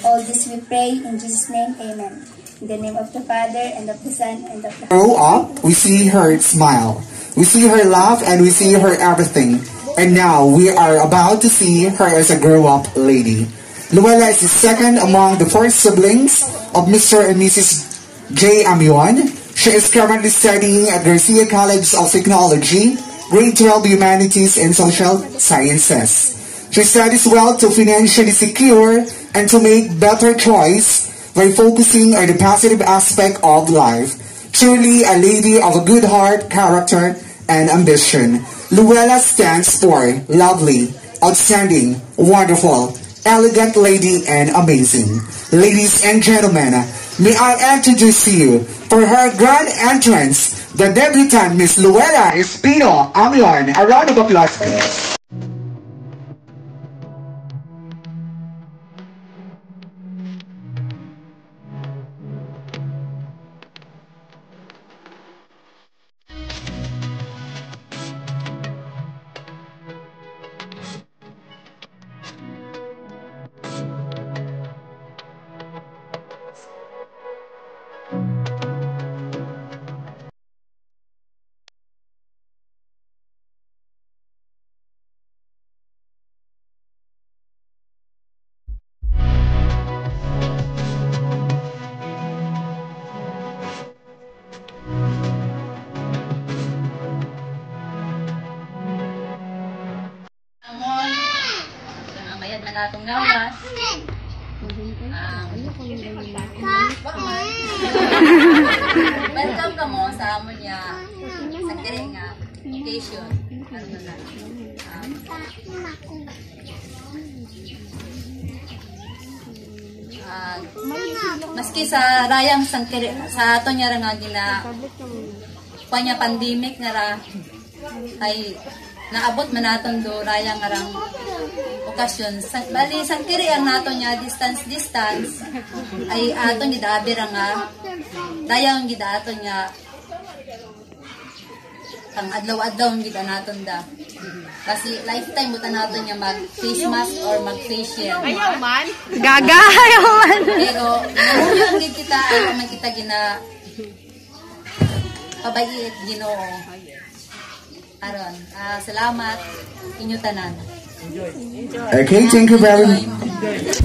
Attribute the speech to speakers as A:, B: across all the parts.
A: All this we pray in Jesus' name, amen. In the name of the Father, and of the Son, and of the
B: Grow up, we see her smile. We see her laugh, and we see her everything. And now we are about to see her as a grow-up lady. Luella is the second among the four siblings of Mr. and Mrs. J. Amion. She is currently studying at Garcia College of Technology, grade 12 Humanities and Social Sciences. She studies well to financially secure and to make better choice by focusing on the positive aspect of life. Truly a lady of a good heart, character, and ambition. Luella stands for lovely, outstanding, wonderful, elegant lady, and amazing. Ladies and gentlemen, may I introduce to you for her grand entrance, the debutante Miss Luella Espino Amion. A round of applause, please.
C: Atong gawas. Welcome ka mo sa amon niya sa kiri nga vacation. Maski sa rayang sangkiri sa ato niya nga gina panya pandemic nga ra ay naabot man naton do rayang arang okasyon. Bali sangkiri ang nato niya distance ay aton gidabi ra nga rayang gidato niya ang adlaw-adlaw ang gida naton da. Kasi lifetime buta naton niya mag face mask or mag facial.
D: Ayaw man. Gaga ayaw man.
C: Pero yung gid kita ay man kita gina pabayit Ginoo. Aron, salamat inyo tanan.
B: Okay, thank you very much.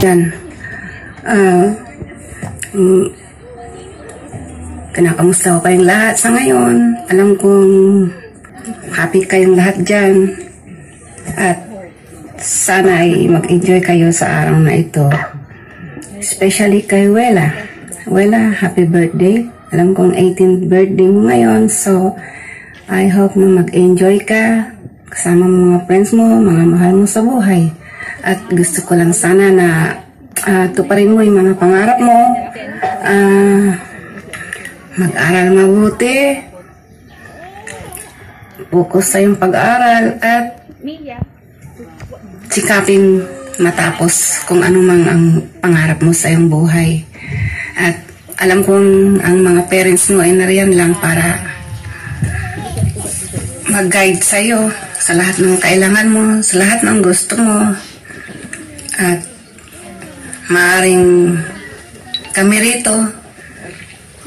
E: Yan. Kinakamusta ko kayong lahat sa ngayon. Alam kong happy kayong lahat dyan. At sana ay mag-enjoy kayo sa araw na ito. Especially kay Wela. Wela, happy birthday. Alam kong 18th birthday mo ngayon. So, I hope na mag-enjoy ka kasama mga friends mo, mga mahal mo sa buhay. At gusto ko lang sana na tuparin mo yung mga pangarap mo. Mag-aral mabuti. Focus sa yung pag-aaral at sikapin matapos kung ano mang ang pangarap mo sa iyong buhay. At alam kong ang mga parents mo ay nariyan lang para mag-guide sa iyo sa lahat ng kailangan mo, sa lahat ng gusto mo. At maaaring kami rito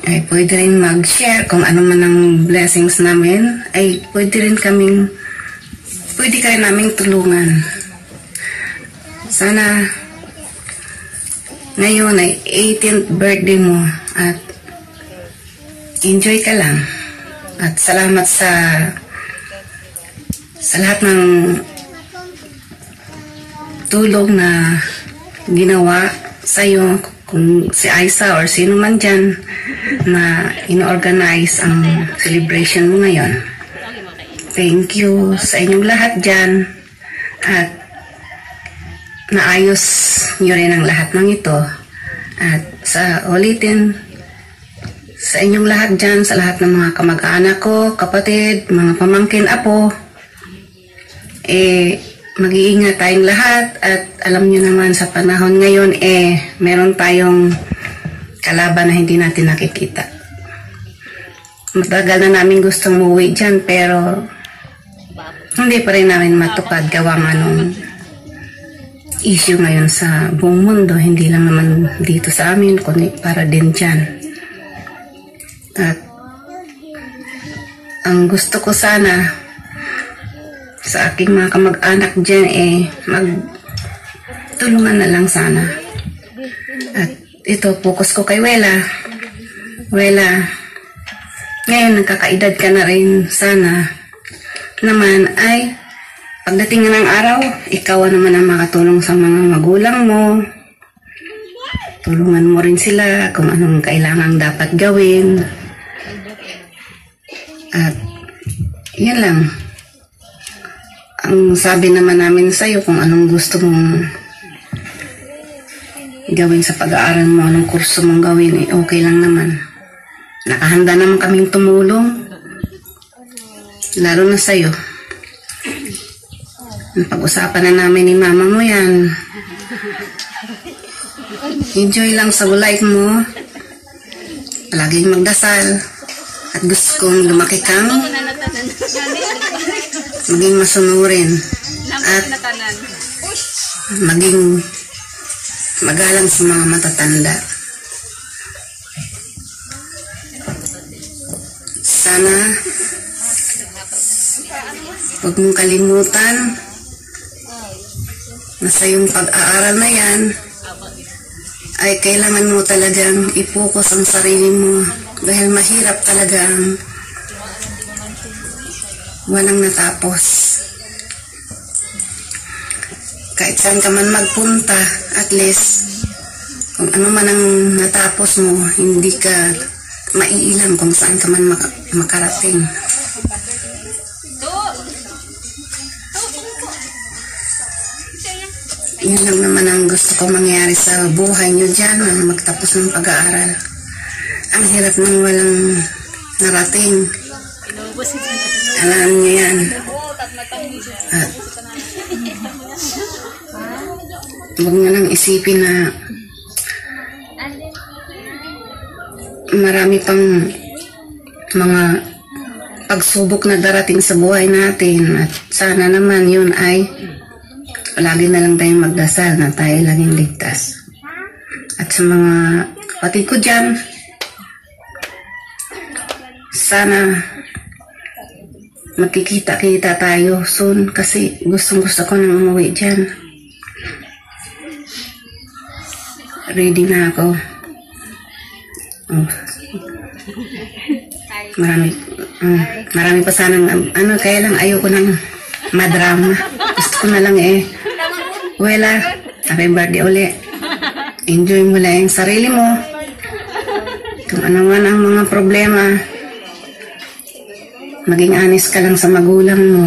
E: ay pwede rin mag-share kung ano man ang blessings namin, ay pwede kayo naming tulungan. Sana ngayon ay 18th birthday mo at enjoy ka lang. At salamat sa lahat ng tulong na ginawa sa'yo, kung si Aiza or sino man dyan na in-organize ang celebration mo ngayon. Thank you sa inyong lahat dyan at naayos nyo rin ang lahat ng ito. At sa ulitin, sa inyong lahat dyan, sa lahat ng mga kamag-anak ko, kapatid, mga pamangkin, apo, mag-iingat tayong lahat. At alam nyo naman sa panahon ngayon, meron tayong kalaban na hindi natin nakikita. Matagal na namin gustong umuwi dyan, pero hindi pa rin namin matupad gawang anong issue ngayon sa buong mundo. Hindi lang naman dito sa amin, kundi para din dyan. At ang gusto ko sana sa aking mga kamag-anak dyan magtulungan na lang sana. At ito, focus ko kay Wela. Wela, ngayon nagkakaedad ka na rin, sana naman ay pagdating ng araw, ikaw naman ang makatulong sa mga magulang mo. Tulungan mo rin sila kung anong kailangang dapat gawin. At yan lang. Ang sabi naman namin sa'yo, kung anong gusto mong gawin sa pag-aaral mo, anong kurso mong gawin, okay lang naman. Nakahanda naman kaming tumulong. Lalo na sa'yo. Napag-usapan na namin ni mama mo yan. Enjoy lang sa life mo. Palaging magdasal. At gusto kong lumaki kang maging masunurin. At maging magalang sa mga matatanda. Sana huwag mong kalimutan na sa iyong pag-aaral na yan ay kailangan mo talagang i-focus ang sarili mo dahil mahirap talagang walang natapos. Kahit saan ka man magpunta, at least kung ano man ang natapos mo, hindi ka maiilang kung saan ka man makarating. Yan lang naman ang gusto ko mangyari sa buhay nyo dyan, na magtapos ng pag-aaral. Ang hirap nang walang narating. Alam nyo yan. At huwag nyo lang isipin na marami pang mga pagsubok na darating sa buhay natin. At sana naman yun ay palagi na lang tayong magdasal na tayo laging ligtas. At sa mga kapatid ko dyan, sana magkikita-kita tayo soon kasi gustong-gusto ko nang umuwi dyan. ready na ako. Oh. Marami pa sanang, kaya lang ayoko ng madrama. Gusto ko na lang Wela, happy birthday uli. Enjoy mo lang yung sarili mo. Kung ano man ang mga problema, maging honest ka lang sa magulang mo.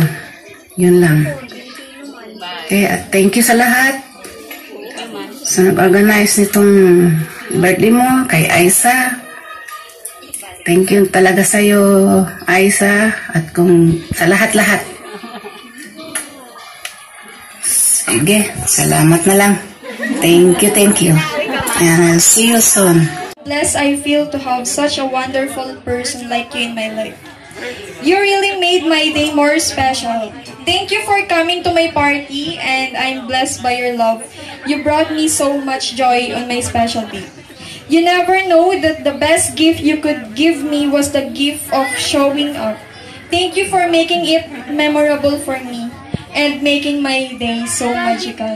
E: Yun lang. At thank you sa lahat sa nag-organize nitong birthday mo kay Aiza. Thank you talaga sa'yo, Aiza, at kung sa lahat-lahat. Sige, salamat na lang. Thank you. And I'll see you soon.
F: Blessed I feel to have such a wonderful person like you in my life. You really made my day more special. Thank you for coming to my party, and I'm blessed by your love. You brought me so much joy on my special day. You never know that the best gift you could give me was the gift of showing up. Thank you for making it memorable for me and making my day so magical.